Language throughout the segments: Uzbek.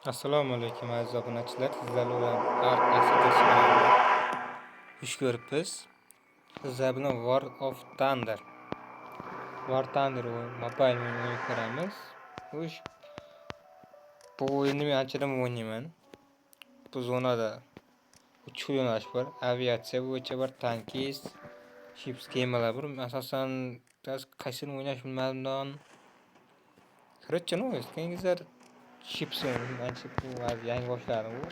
Assalomu alaykum aziz obunachilar. Sizlar bilan Ark Architecture ish ko'ribmiz. Sizlar bilan War of Thunder. War Thunder mobile o'yin ko'ramiz. Bu o'yinni men anchadan o'ynayman. Bu zonada 3 yo'nalish bor. Aviatsiya bo'yicha bir tankist, ships kemalar bor. Asosan qaysini o'ynash bilmadim. Короче, o'zingizlar ships ancha yangi boshladim bu.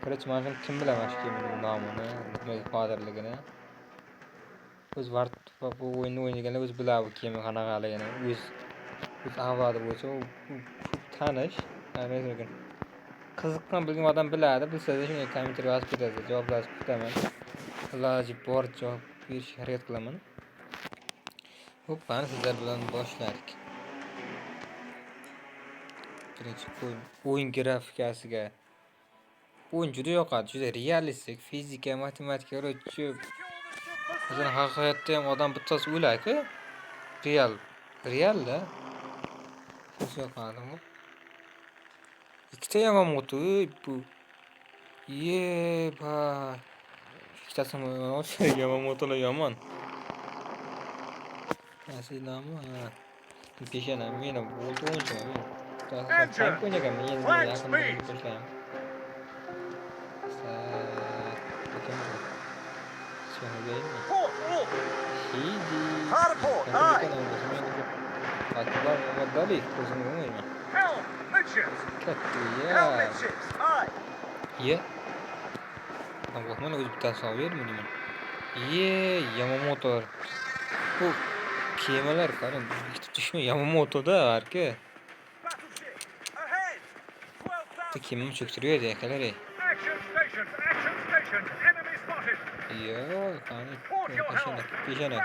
Короче, mana shuni kim bilaman shu kemaning nomini, nima qodirligini. O'z bu o'yinni o'ynaganlar o'z biladi bu kema qanaqaligini. O'z avlodi bo'yicha u tanish. Qiziqqan bilgan odam biladi. Bilsa-da shunga kommentar yozib ketadi. Javoblarni kutaman. Iloji boricha javob berishga harakat qilaman. Xo'p, mana sizlar bilan boshladik. Birinchi o'yin grafikasiga o'yin juda yoqadi. Juda realistik, fizika, matematika o'rgatuvchi. Masalan, haqiqatda ham odam bittasi o'ladi-ku. Real-da. Shu yoqadi bu. Ikkita Yamamoto bu. Yeba. Ikkitasi Yamamotolar yomon. Asli nomi peshana meni bo'ldi o'yinchiman. Tank o'ynaganman, endi yaqinda boshlayman. Yamamoto. Bu kemalar qarang, düşmüyor. Yamamoto'da arka. Kemani cho'ktiriyor yakalar. Yo, qani peshana.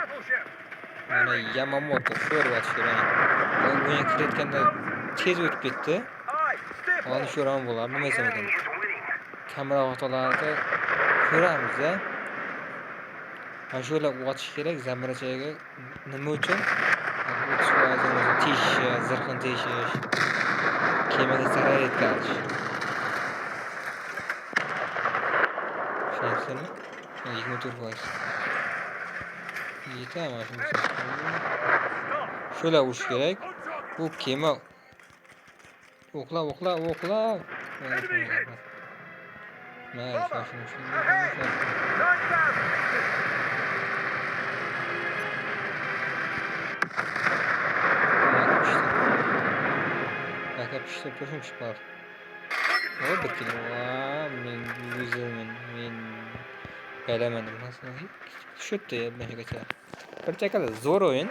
Mana Yamamoto forward shurani. Bu o'yin kiritganda tez o'tib ketdi. Mana shu ram bo'lar, nima desam ekan. Kamera fotolarida ko'ramiz-a. Mana shular o'tish kerak zamirachaga. Nima uchun? Tish, zirhni teshish. Kemaga zarar yetkazish. Shunaqami? 24%. Yetami shunisi. Shular urush kerak. Bu kema o'qla. Mayli, shoshilib pişti pişmiş var. O bir kilo var. Men gelemedim nasıl? Şuttu ya ben geçer. Bir çakalı zor oyun.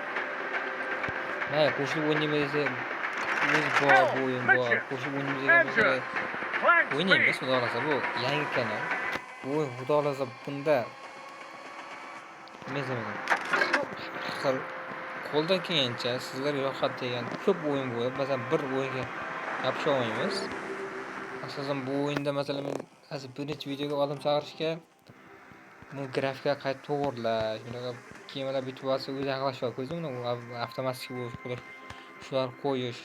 Ne koşu oynamayız. Bu oyun bu. Koşu oynamayız. Oynayamiz xudo xolasa bu yangi kanal. Bu xudo xolasa bunda nima qo'ldan kelgancha sizlar yo'qot degan ko'p o'yin bo'lib, masalan bir o'yinga yopisha olmaymiz. Asosan bu o'yinda masalan men birinchi videoga olim chaqirishga bu grafika qayta to'g'irlash, bunaqa kemalar bitib olsa o'zi aqlash va ko'zimni avtomatik bo'lish, shular qo'yish.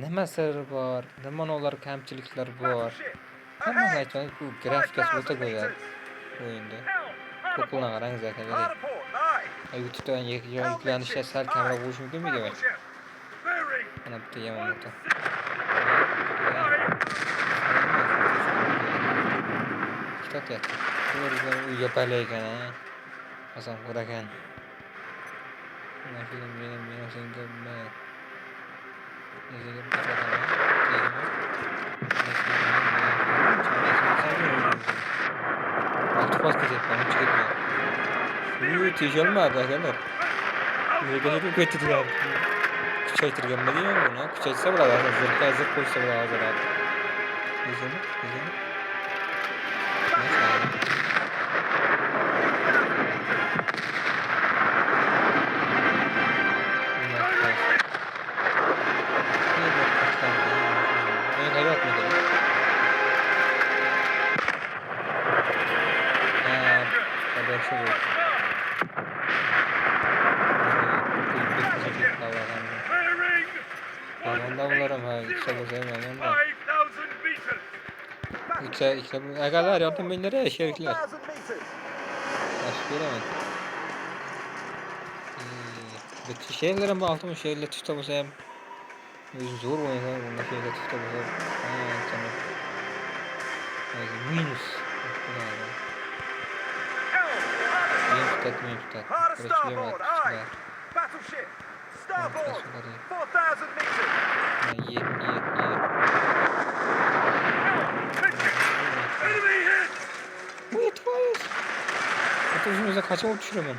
Nima siri bor, nimalar kamchiliklar bor. Hamma aytgan bu grafikasi o'ta go'zal o'yinda. Ko'plarga qarang akalar. YouTube'dan yuklanishda sal kamera bo'lishi mumkinmi? Mana bitta Yamamoto. Kitob. Bu yopalaygan, masalan, qo'ragan. Mana shu men senga tejolmadi akalar. Nega ko'chirgan? Kuchaytirganmidi ham buni? Kuchaytirsa bo'ladi, zirh qo'ysa bo'ladi hozir. O'zini. İkide agalar yardım benlere şerikler. 4,000 meters. Baş beraber. Bitti şehirlerin altımı şehirle tuta bu hem zor oynar bunda şehirle tuta bu. Tamam. Minus. Helm, hard Tutat. starboard, aye. Battleship, starboard, 4,000 meters. Ye. Enemy hit! Bu yetmez. Otobüsümüze kaçamak düşüremem.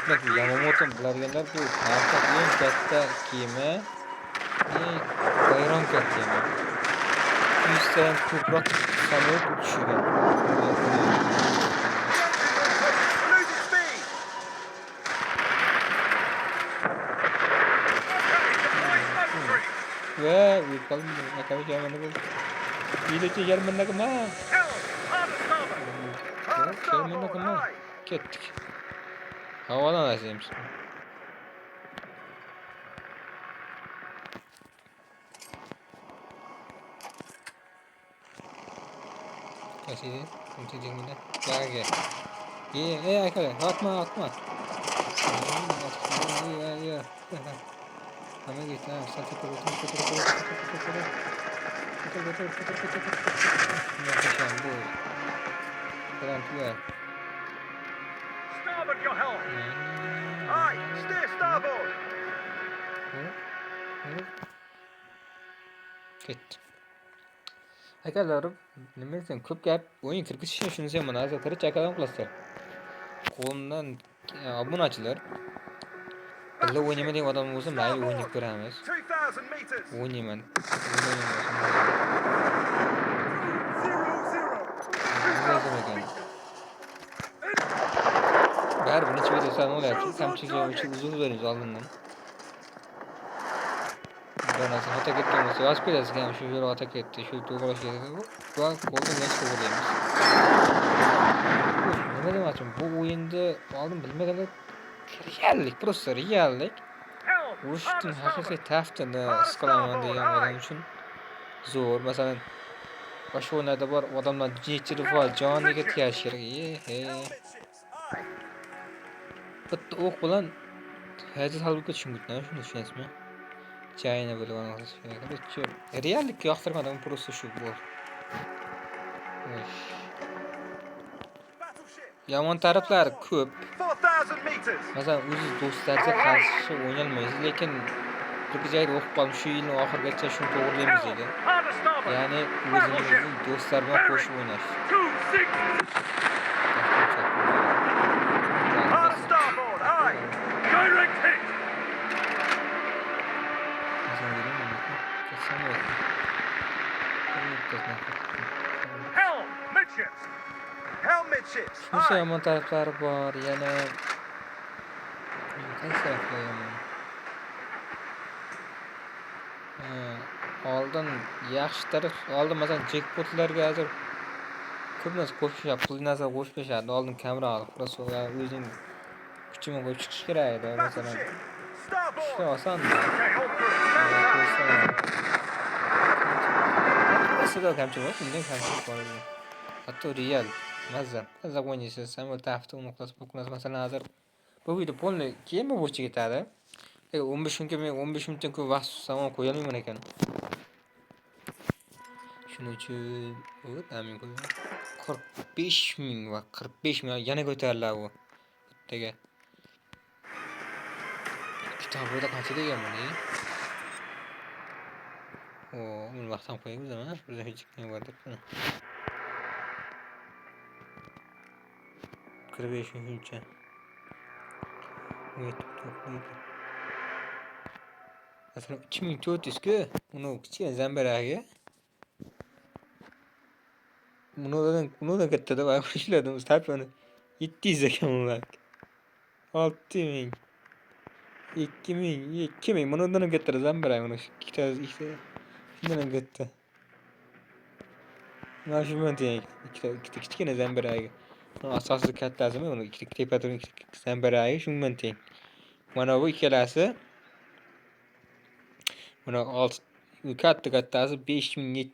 Bak Yamamoto bular geldiler bu tarixda eng katta kema bayram kema. 100 dan ko'proq samolyot uchishgan. Losing speed. Va uyqaldim. Akabi jamani bo'ldi. Yilechi Germanda kama. Helm, hard starboard. Hard Germanda starboard, kama. aye. Ketdik. Havadan azaymış. Kasih, nanti jengnya. Lagi. Iya, akal. Atma. Iya. Hame kita satu putar. Putar. Sambung. Pelan. Starboard your helm. Aye, steer starboard. Ketdi. Akalarim, nima desam, ko'p gap o'yin kirgizishni shunisi ham mana azatlar chakadan qilasizlar. Qo'limdan obunachilar. Billa o'ynayman degan odam bo'lsa, mayli o'ynab ko'ramiz. 2,000 meters. O'ynayman. 0,0. Baribir necha video san olyapti, kamchiliklar uchun uzr so'raymiz oldindan. Bir narsa xato ketgan bo'lsa, yozib berasiz ham shu yo'l xato ketdi, shu to'g'ri ketdi. Bu qo'ldan yaxshi to'g'rilaymiz. Nima demoqchim, bu o'yinda oldin bilmaganlar reallik, просто reallik. Urushdan haqiqiy taftini his qilaman degan odam uchun zo'r. Masalan, boshqa o'yinlarda bor odamlar necha va joniga tegash kerak. Bitta o'q bilan hajat halbuki tushunmayman, shuni tushunasizmi? Chayna bo'lib olasiz. Reallikka yoqtirmadim, просто shu bor. Yomon taraflari ko'p. 4,000 meters. Masalan, o'zingiz do'stlarga qarshi o'ynolmaysiz, lekin bir joyda o'qib qolib, shu yilning oxirigacha shuni to'g'rilaymiz deydi. Hard starboard. Ya'ni o'zingizning do'stlar bilan qo'shib o'ynash. 2,6. Hard starboard, aye. Direct hit. Helm, midships. Helm midships. Shuncha Aye. yomon taraflari bor, yana qaysi taraflar yomon? Oldin yaxshi taraf, oldin masalan jackpotlarga hozir ko'p narsa qo'shishadi, pul narsa qo'shib berishadi. Oldin kamroq, просто o'zing kuchini qo'yib chiqish kerak edi. Masalan, Battleship. Starboard. shu oson. Okay, hold through. Stand down. Aslida kamchilik, bundan kamchilik bor edi. Hatto real mazza o'ynaysiz, samolyot tafti uni qilasiz, bu qilasiz. Masalan, hozir bu video polni kema bo'yicha ketadi. 15 minutga men 15 minutdan ko'p vaqt samon qo'ya olmayman ekan. Shuning uchun amin qo'yaman. 45,000 va 45,000 yana ko'tariladi bu. Bittaga. Kitobda qancha degan buni? Uni vaqtdan qo'yamiz ama bizda hech kim yo'q. 45 minutcha. Masalan 3400 ku, uni kichkina zambaraga. Bundan kattada va ishladim, stapani 700 ekan ular. 6000 2000 bundan katta zambaraga uni ikkita shundan katta. Mana shu bilan teng ikkita kichkina zambaraga. Asosiy kattasimi uni ikkita tepadan zambaraga shu bilan teng. Mana bu ikkalasi mana kattasi 5000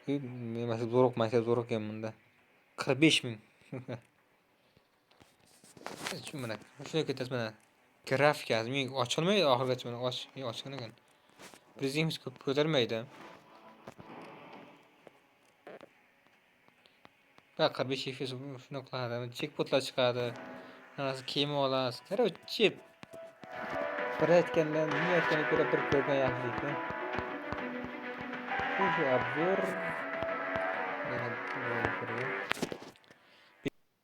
Mana zo'roq maktab zo'roq ekan bunda. 45.000. Shu mana shunga ketasiz mana. Grafikasi men ochilmaydi oxirigacha mana ochgan ekan. Prezimiz ko'p ko'tarmaydi. Va 45 FPS shuna qiladi. Chekpotlar chiqadi. Anasi kema olasiz. Короче, bir aytgandan ming aytganga ko'ra bir ko'rgan yaxshilikda. Shu obzor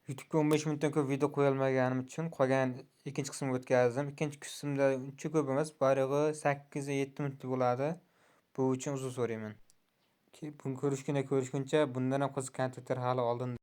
YouTube'ga 15 minutdan ko'p video qo'ya olmaganim uchun qolgan ikkinchi qismga o'tkazdim. Ikkinchi qismda uncha ko'p emas, barig'i 8-7 minutlik bo'ladi. Bu uchun uzr so'rayman. Buni ko'rishguncha bundan ham qiziq kontentlar hali oldinda.